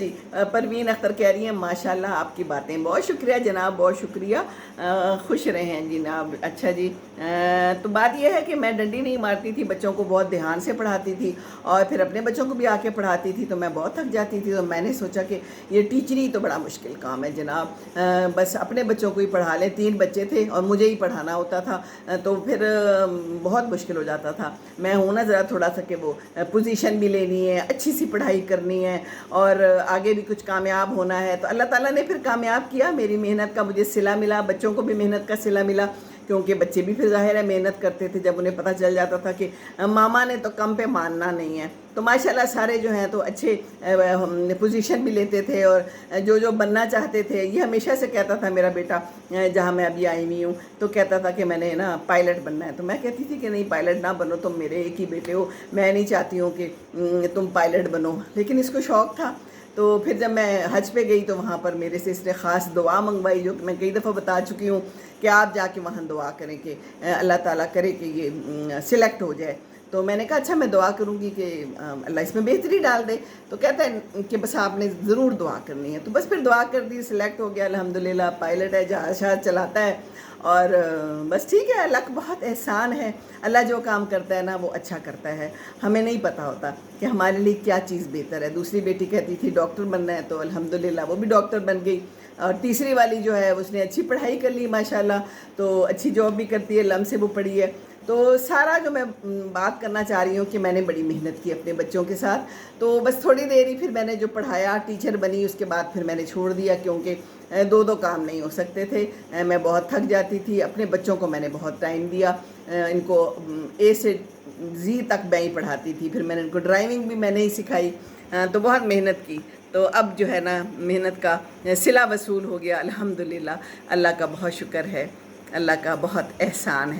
جی پروین اختر کہہ رہی ہیں ماشاءاللہ آپ کی باتیں، بہت شکریہ جناب، بہت شکریہ، خوش رہیں جناب۔ اچھا جی، تو بات یہ ہے کہ میں ڈنڈی نہیں مارتی تھی، بچوں کو بہت دھیان سے پڑھاتی تھی اور پھر اپنے بچوں کو بھی آ کے پڑھاتی تھی، تو میں بہت تھک جاتی تھی۔ تو میں نے سوچا کہ یہ ٹیچری تو بڑا مشکل کام ہے جناب، بس اپنے بچوں کو ہی پڑھا لیں۔ 3 بچے تھے اور مجھے ہی پڑھانا ہوتا تھا، تو پھر بہت مشکل ہو جاتا تھا۔ میں ہوں نا ذرا تھوڑا سا کہ وہ پوزیشن بھی لینی ہے، اچھی سی پڑھائی کرنی ہے اور آگے بھی کچھ کامیاب ہونا ہے، تو اللہ تعالیٰ نے پھر کامیاب کیا، میری محنت کا مجھے صلہ ملا، بچوں کو بھی محنت کا صلہ ملا، کیونکہ بچے بھی پھر ظاہر ہے محنت کرتے تھے جب انہیں پتہ چل جاتا تھا کہ ماما نے تو کم پہ ماننا نہیں ہے۔ تو ماشاءاللہ سارے جو ہیں تو اچھے پوزیشن بھی لیتے تھے اور جو بننا چاہتے تھے۔ یہ ہمیشہ سے کہتا تھا میرا بیٹا، جہاں میں ابھی آئی ہوئی ہوں، تو کہتا تھا کہ میں نے نا پائلٹ بننا ہے، تو میں کہتی تھی کہ نہیں پائلٹ نہ بنو، تم میرے ایک ہی بیٹے ہو، میں نہیں چاہتی ہوں کہ تم پائلٹ بنو، لیکن اس کو شوق تھا۔ تو پھر جب میں حج پہ گئی تو وہاں پر میرے سے اس نے خاص دعا منگوائی، جو کہ میں کئی دفعہ بتا چکی ہوں کہ آپ جا کے وہاں دعا کریں کہ اللہ تعالیٰ کرے کہ یہ سلیکٹ ہو جائے۔ تو میں نے کہا اچھا میں دعا کروں گی کہ اللہ اس میں بہتری ڈال دے، تو کہتا ہے کہ بس آپ نے ضرور دعا کرنی ہے۔ تو بس پھر دعا کر دی، سلیکٹ ہو گیا، الحمدللہ پائلٹ ہے، جہاز چلاتا ہے اور بس ٹھیک ہے۔ اللہ کا بہت احسان ہے، اللہ جو کام کرتا ہے نا وہ اچھا کرتا ہے، ہمیں نہیں پتہ ہوتا کہ ہمارے لیے کیا چیز بہتر ہے۔ دوسری بیٹی کہتی تھی ڈاکٹر بننا ہے، تو الحمدللہ وہ بھی ڈاکٹر بن گئی، اور تیسری والی جو ہے اس نے اچھی پڑھائی کر لی ماشاءاللہ، تو اچھی جاب بھی کرتی ہے، لم سے وہ پڑھی ہے۔ تو سارا جو میں بات کرنا چاہ رہی ہوں کہ میں نے بڑی محنت کی اپنے بچوں کے ساتھ، تو بس تھوڑی دیر ہی پھر میں نے جو پڑھایا، ٹیچر بنی، اس کے بعد پھر میں نے چھوڑ دیا، کیونکہ دو کام نہیں ہو سکتے تھے، میں بہت تھک جاتی تھی۔ اپنے بچوں کو میں نے بہت ٹائم دیا، ان کو اے سے زی تک میں ہی پڑھاتی تھی، پھر میں نے ان کو ڈرائیونگ بھی میں نے ہی سکھائی، تو بہت محنت کی۔ تو اب جو ہے نا محنت کا صلہ وصول ہو گیا الحمدللہ، اللہ کا بہت شکر ہے، اللہ کا بہت احسان ہے۔